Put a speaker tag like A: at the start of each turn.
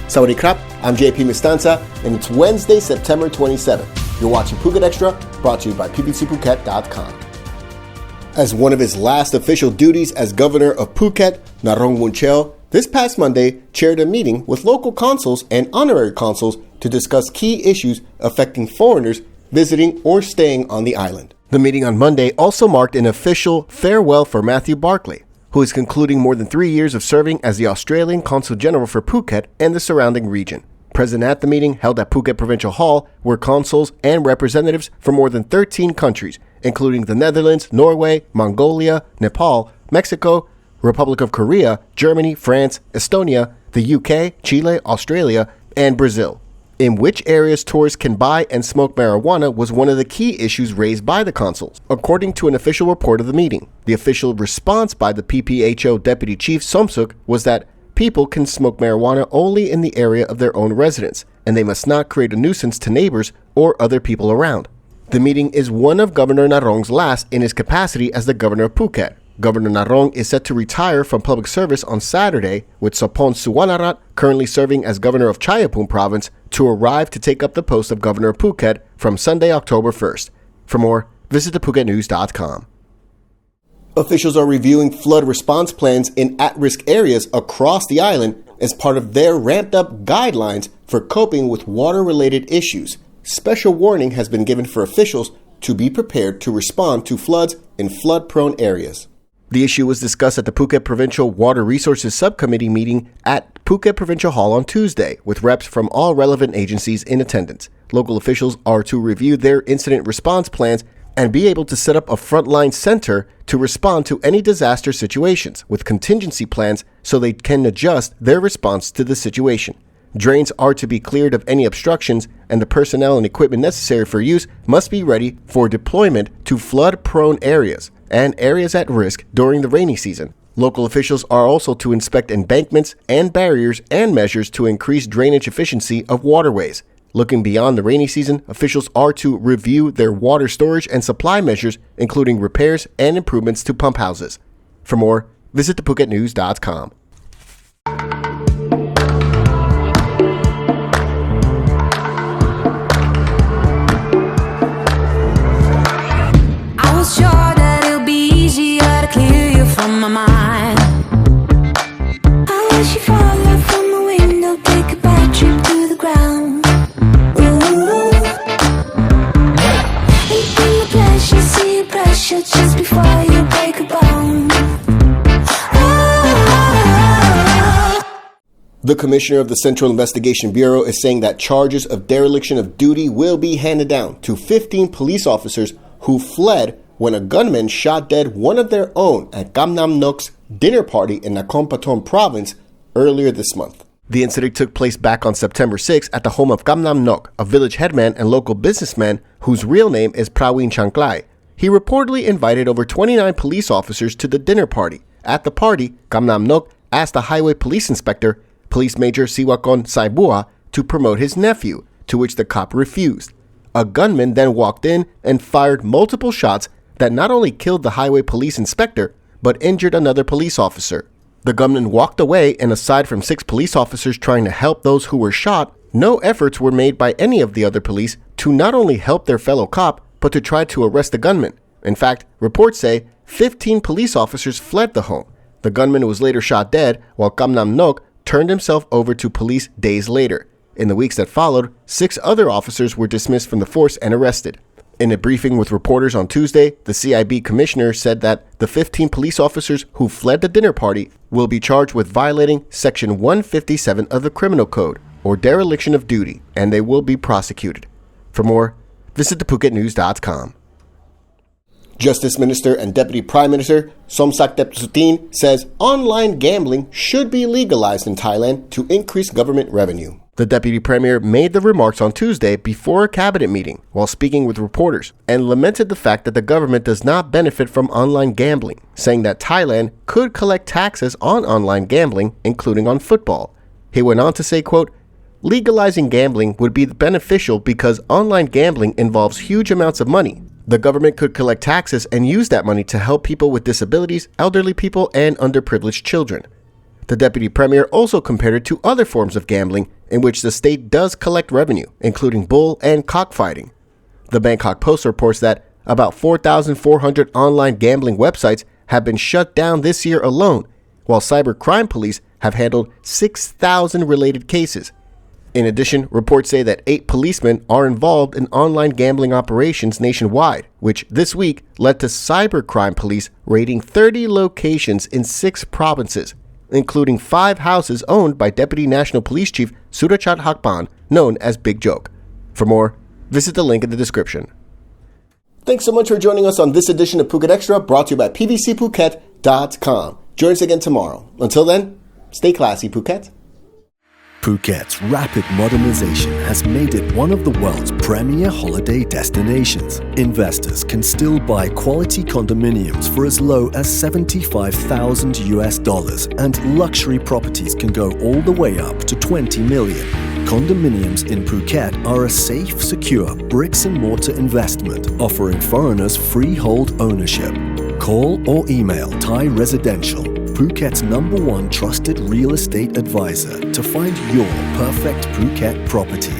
A: Sawadee krap, I'm JP Mestanza, and it's Wednesday, September 27th. You're watching Phuket Xtra, brought to you by ppcphuket.com. As one of his last official duties as governor of Phuket, Narong Munchel, this past Monday chaired a meeting with local consuls and honorary consuls to discuss key issues affecting foreigners visiting or staying on the island. The meeting on Monday also marked an official farewell for Matthew Barclay, who is concluding more than 3 years of serving as the Australian Consul General for Phuket and the surrounding region. Present at the meeting held at Phuket Provincial Hall were consuls and representatives from more than 13 countries, including the Netherlands, Norway, Mongolia, Nepal, Mexico, Republic of Korea, Germany, France, Estonia, the UK, Chile, Australia, and Brazil. In which areas tourists can buy and smoke marijuana was one of the key issues raised by the consuls. According to an official report of the meeting, the official response by the PPHO Deputy Chief Somsuk was that people can smoke marijuana only in the area of their own residence, and they must not create a nuisance to neighbors or other people around. The meeting is one of Governor Narong's last in his capacity as the governor of Phuket. Governor Narong is set to retire from public service on Saturday, with Sopon Suwanarat, currently serving as governor of Chaiyaphum province, to arrive to take up the post of governor of Phuket from Sunday, October 1st. For more, visit thephuket.news.com. Officials are reviewing flood response plans in at-risk areas across the island as part of their ramped-up guidelines for coping with water-related issues. Special warning has been given for officials to be prepared to respond to floods in flood-prone areas. The issue was discussed at the Phuket Provincial Water Resources Subcommittee meeting at Phuket Provincial Hall on Tuesday, with reps from all relevant agencies in attendance. Local officials are to review their incident response plans and be able to set up a frontline center to respond to any disaster situations with contingency plans so they can adjust their response to the situation. Drains are to be cleared of any obstructions, and the personnel and equipment necessary for use must be ready for deployment to flood-prone areas and areas at risk during the rainy season. Local officials are also to inspect embankments and barriers and measures to increase drainage efficiency of waterways. Looking beyond the rainy season, officials are to review their water storage and supply measures, including repairs and improvements to pump houses. For more, visit thephuket.news.com.
B: I was sure that it'll be easier to clear you from my mind. I wish you fall out from the window, take a bad trip to the ground. Ooh. Ain't been the pleasure, see your pressure just before you break a bone.
A: The commissioner of the Central Investigation Bureau is saying that charges of dereliction of duty will be handed down to 15 police officers who fled when a gunman shot dead one of their own at Kam Nam Nok's dinner party in Nakhon Pathom province earlier this month. The incident took place back on September 6 at the home of Kam Nam Nok, a village headman and local businessman whose real name is Praween Chanklai. He reportedly invited over 29 police officers to the dinner party. At the party, Kam Nam Nok asked the highway police inspector, Police Major Siwakon Saibua, to promote his nephew, to which the cop refused. A gunman then walked in and fired multiple shots that not only killed the highway police inspector, but injured another police officer. The gunman walked away, and aside from 6 police officers trying to help those who were shot, no efforts were made by any of the other police to not only help their fellow cop, but to try to arrest the gunman. In fact, reports say 15 police officers fled the home. The gunman was later shot dead, while Kam Nam Nok turned himself over to police days later. In the weeks that followed, 6 other officers were dismissed from the force and arrested. In a briefing with reporters on Tuesday, the CIB commissioner said that the 15 police officers who fled the dinner party will be charged with violating Section 157 of the Criminal Code, or dereliction of duty, and they will be prosecuted. For more, visit thephuket.news.com. Justice Minister and Deputy Prime Minister Somsak Thepsutin says online gambling should be legalized in Thailand to increase government revenue. The Deputy Premier made the remarks on Tuesday before a cabinet meeting while speaking with reporters and lamented the fact that the government does not benefit from online gambling, saying that Thailand could collect taxes on online gambling, including on football. He went on to say, quote, legalizing gambling would be beneficial because online gambling involves huge amounts of money. The government could collect taxes and use that money to help people with disabilities, elderly people, and underprivileged children. The deputy premier also compared it to other forms of gambling in which the state does collect revenue, including bull and cockfighting. The Bangkok Post reports that about 4,400 online gambling websites have been shut down this year alone, while cybercrime police have handled 6,000 related cases. In addition, reports say that 8 policemen are involved in online gambling operations nationwide, which this week led to cybercrime police raiding 30 locations in 6 provinces, including 5 houses owned by Deputy National Police Chief Surachat Hakpan, known as Big Joke. For more, visit the link in the description. Thanks so much for joining us on this edition of Phuket Extra, brought to you by pbcphuket.com. Join us again tomorrow. Until then, stay classy, Phuket.
C: Phuket's rapid modernization has made it one of the world's premier holiday destinations. Investors can still buy quality condominiums for as low as $75,000, and luxury properties can go all the way up to $20 million. Condominiums in Phuket are a safe, secure bricks-and-mortar investment offering foreigners freehold ownership. Call or email Thai Residential, Phuket's #1 trusted real estate advisor, to find your perfect Phuket property.